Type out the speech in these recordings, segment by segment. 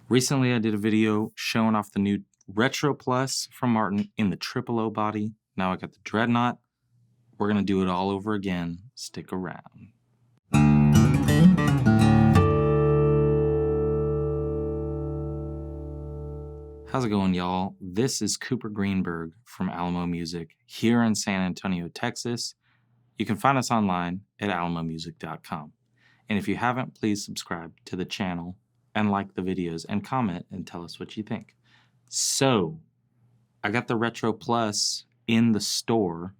Recently, I did a video showing off the new Retro Plus from Martin in the O body. Now I got the Dreadnought. We're going to do it all over again. Stick around. How's it going, y'all? This is Cooper Greenberg from Alamo Music here in San Antonio, Texas. You can find us online at alamomusic.com. And if you haven't, please subscribe to the channel and like the videos and comment and tell us what you think. So, I got the Retro Plus in the store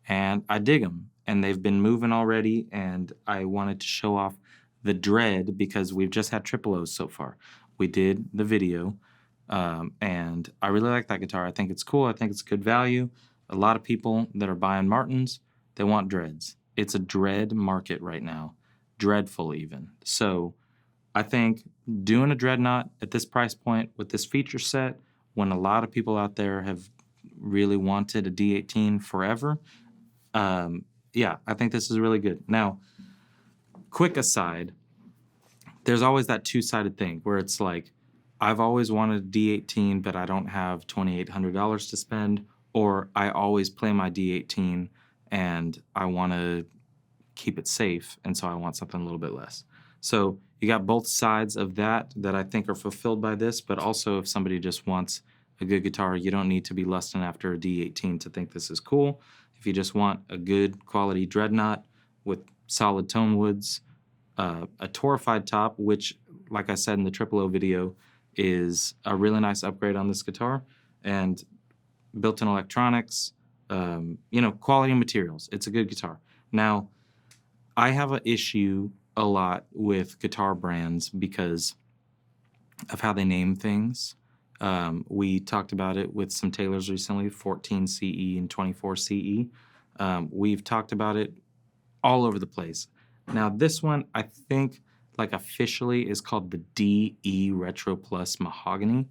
and I dig them. And they've been moving already, and I wanted to show off the Dread because we've just had triple O's so far. We did the video, and I really like that guitar. I think it's cool. I think it's good value. A lot of people that are buying Martins, they want Dreads. It's a Dread market right now. Dreadful even. So I think doing a Dreadnought at this price point with this feature set, when a lot of people out there have really wanted a D-18 forever, yeah, I think this is really good. Now, quick aside, there's always that two-sided thing where it's like, I've always wanted a D-18, but I don't have $2,800 to spend, or I always play my D-18 and I want to keep it safe, and so I want something a little bit less. So you got both sides of that I think are fulfilled by this, but also if somebody just wants a good guitar, you don't need to be lusting after a D-18 to think this is cool. If you just want a good quality Dreadnought with solid tone woods, a Torrefied top, which, like I said in the O video, is a really nice upgrade on this guitar, and built-in electronics, quality materials. It's a good guitar. Now, I have an issue a lot with guitar brands because of how they name things. We talked about it with some Taylors recently, 14 CE and 24 CE. We've talked about it all over the place. Now this one, I think, like officially is called the DE Retro Plus Mahogany.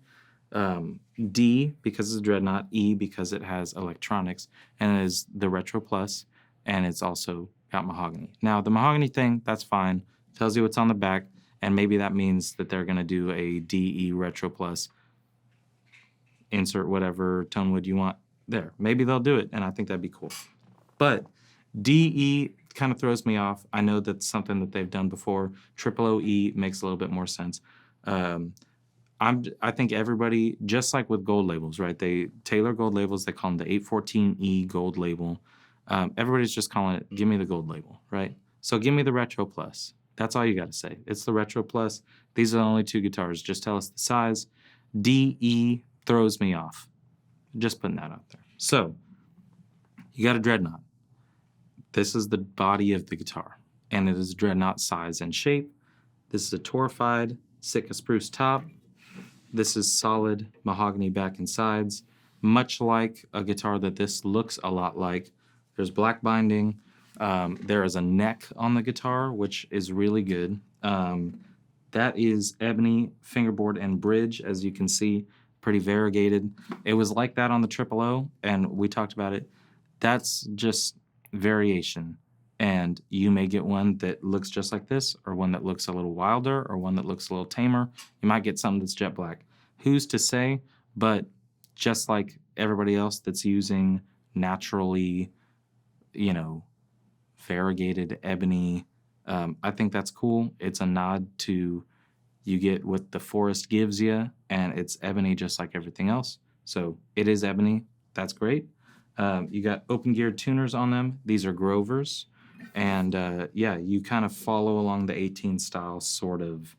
D because it's a Dreadnought, E because it has electronics, and it is the Retro Plus, and it's also got mahogany. Now the mahogany thing, that's fine. Tells you what's on the back, and maybe that means that they're going to do a DE Retro Plus. Insert whatever tone wood you want there. Maybe they'll do it, and I think that'd be cool. But DE kind of throws me off. I know that's something that they've done before. OOE makes a little bit more sense. I think everybody, just like with gold labels, right? They tailor gold labels. They call them the 814E gold label. Everybody's just calling it, give me the gold label, right? So give me the Retro Plus. That's all you got to say. It's the Retro Plus. These are the only two guitars. Just tell us the size. DE throws me off. Just putting that out there. So you got a Dreadnought. This is the body of the guitar, and it is Dreadnought size and shape. This is a Torrefied Sitka Spruce top. This is solid mahogany back and sides, much like a guitar that this looks a lot like. There's black binding. There is a neck on the guitar, which is really good. That is ebony fingerboard and bridge, as you can see, pretty variegated. It was like that on the O, and we talked about it. That's just variation, and you may get one that looks just like this, or one that looks a little wilder, or one that looks a little tamer. You might get something that's jet black. Who's to say? But just like everybody else that's using naturally, variegated ebony, I think that's cool. It's a nod to you get what the forest gives you, and it's ebony just like everything else. So it is ebony. That's great. You got open geared tuners on them. These are Grovers. And yeah, you kind of follow along the 18 style sort of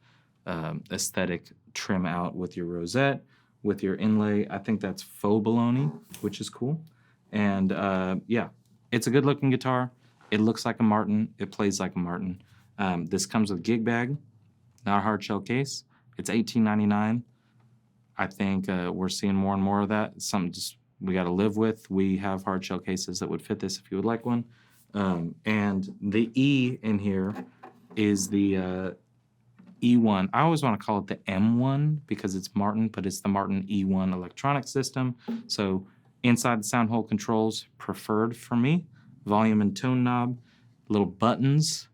aesthetic trim out with your rosette, with your inlay. I think that's faux baloney, which is cool. And yeah, it's a good looking guitar. It looks like a Martin. It plays like a Martin. This comes with gig bag, not a hard shell case. It's $18.99. I think we're seeing more and more of that. Something just we got to live with. We have hard shell cases that would fit this if you would like one. And the E in here is the E1. I always want to call it the M1 because it's Martin, but it's the Martin E1 electronic system. So inside the sound hole controls, preferred for me. Volume and tone knob, little buttons,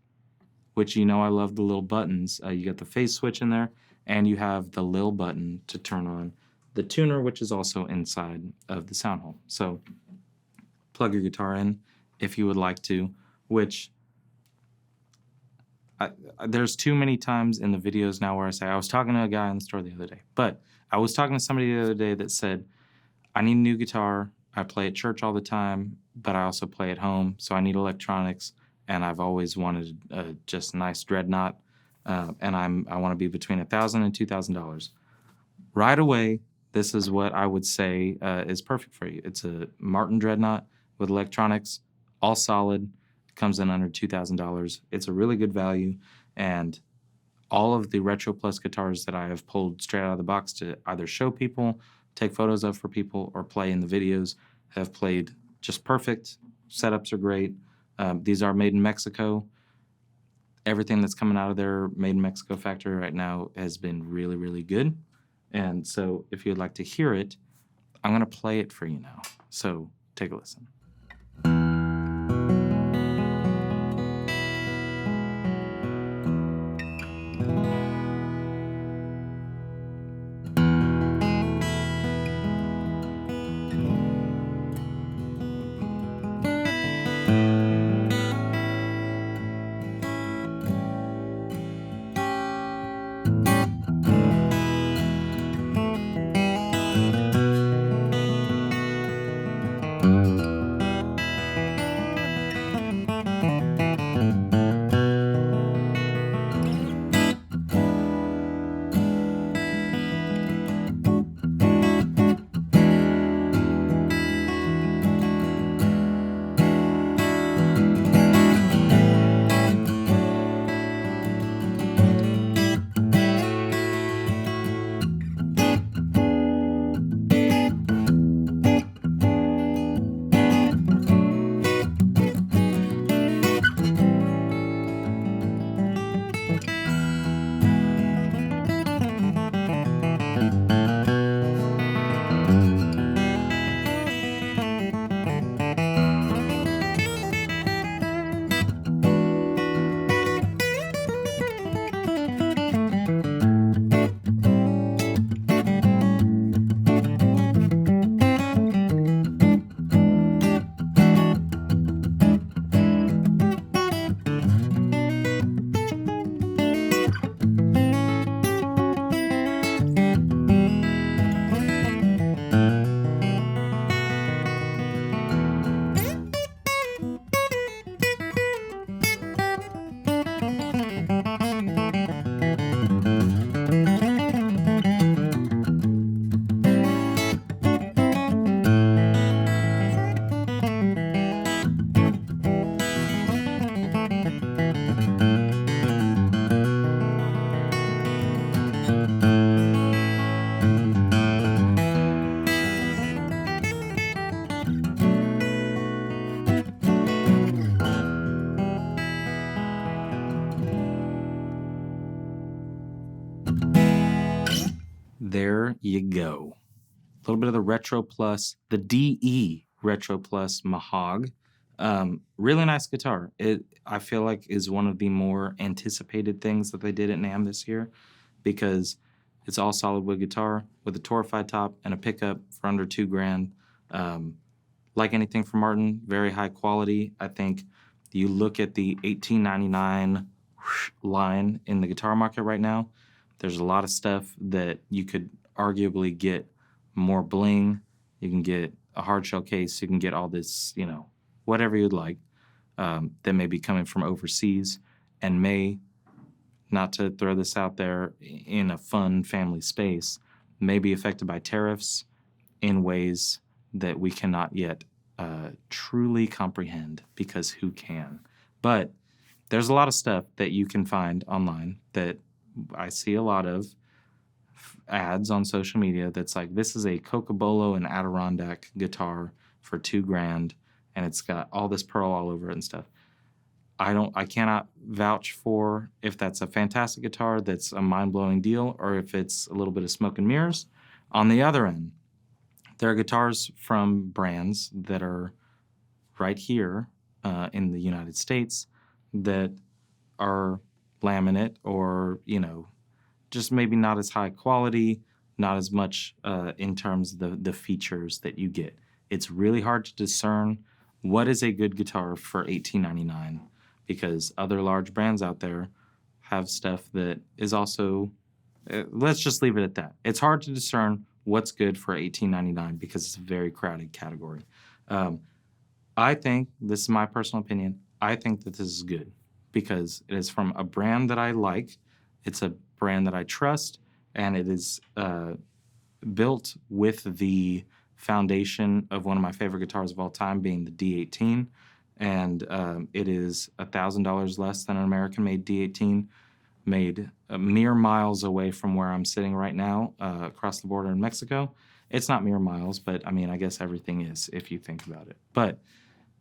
which I love the little buttons. You got the phase switch in there, and you have the lil button to turn on the tuner, which is also inside of the sound hole. So plug your guitar in if you would like to, which there's too many times in the videos now where I say, I was talking to a guy in the store the other day, but I was talking to somebody the other day that said, I need a new guitar. I play at church all the time, but I also play at home, so I need electronics, and I've always wanted a just nice Dreadnought, and I want to be between $1,000 and $2,000. Right away, this is what I would say is perfect for you. It's a Martin Dreadnought with electronics, all solid, comes in under $2,000. It's a really good value, and all of the Retro Plus guitars that I have pulled straight out of the box to either show people, take photos of for people, or play in the videos have played just perfect. Setups are great. These are made in Mexico. Everything that's coming out of their made in Mexico factory right now has been really, really good. And so if you'd like to hear it, I'm going to play it for you now. So take a listen. There you go. A little bit of the Retro Plus, the DE Retro Plus Mahog. Really nice guitar. It, I feel like, is one of the more anticipated things that they did at NAMM this year, because it's all solid wood guitar with a Torrefied top and a pickup for under $2,000. Like anything from Martin, very high quality. I think you look at the $18.99 line in the guitar market right now, there's a lot of stuff that you could arguably get more bling. You can get a hard shell case. You can get all this, you know, whatever you'd like that may be coming from overseas and may, not to throw this out there in a fun family space, may be affected by tariffs in ways that we cannot yet truly comprehend, because who can? But there's a lot of stuff that you can find online that I see a lot of ads on social media that's like, this is a Cocobolo and Adirondack guitar for $2,000, and it's got all this pearl all over it and stuff. I cannot vouch for if that's a fantastic guitar that's a mind-blowing deal or if it's a little bit of smoke and mirrors. On the other end, there are guitars from brands that are right here in the United States that are laminate or, you know, just maybe not as high quality, not as much in terms of the features that you get. It's really hard to discern what is a good guitar for $18.99 because other large brands out there have stuff that is also, let's just leave it at that. It's hard to discern what's good for $18.99 because it's a very crowded category. I think, this is my personal opinion, I think that this is good because it is from a brand that I like. It's a brand that I trust, and it is built with the foundation of one of my favorite guitars of all time being the D-18, and it is $1,000 less than an American-made D-18, made mere miles away from where I'm sitting right now, across the border in Mexico. It's not mere miles, but I mean, I guess everything is if you think about it. But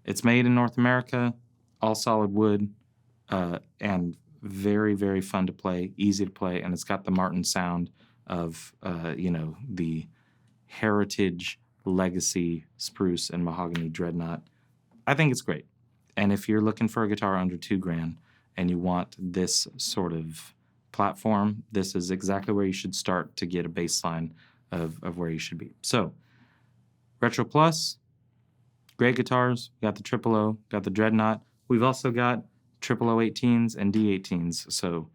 it's made in North America, all solid wood, and very, very fun to play, easy to play, and it's got the Martin sound of, the heritage legacy Spruce and Mahogany Dreadnought. I think it's great. And if you're looking for a guitar under $2,000 and you want this sort of platform, this is exactly where you should start to get a baseline of where you should be. So, Retro Plus, great guitars. We got the Triple O, got the Dreadnought. We've also got Triple O 18s and D18s. So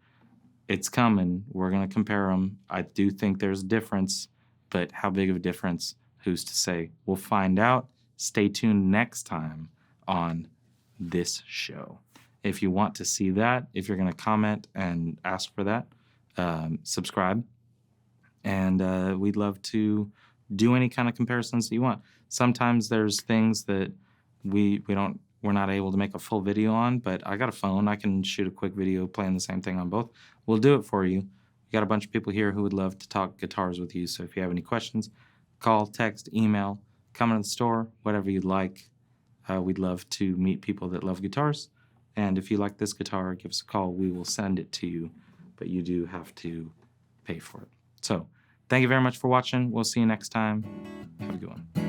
it's coming. We're going to compare them. I do think there's a difference, but how big of a difference? Who's to say? We'll find out. Stay tuned next time on this show. If you want to see that, if you're going to comment and ask for that, subscribe. And we'd love to do any kind of comparisons that you want. Sometimes there's things that we're not able to make a full video on, but I got a phone. I can shoot a quick video playing the same thing on both. We'll do it for you. We got a bunch of people here who would love to talk guitars with you. So if you have any questions, call, text, email, come into the store, whatever you'd like. We'd love to meet people that love guitars. And if you like this guitar, give us a call. We will send it to you, but you do have to pay for it. So thank you very much for watching. We'll see you next time. Have a good one.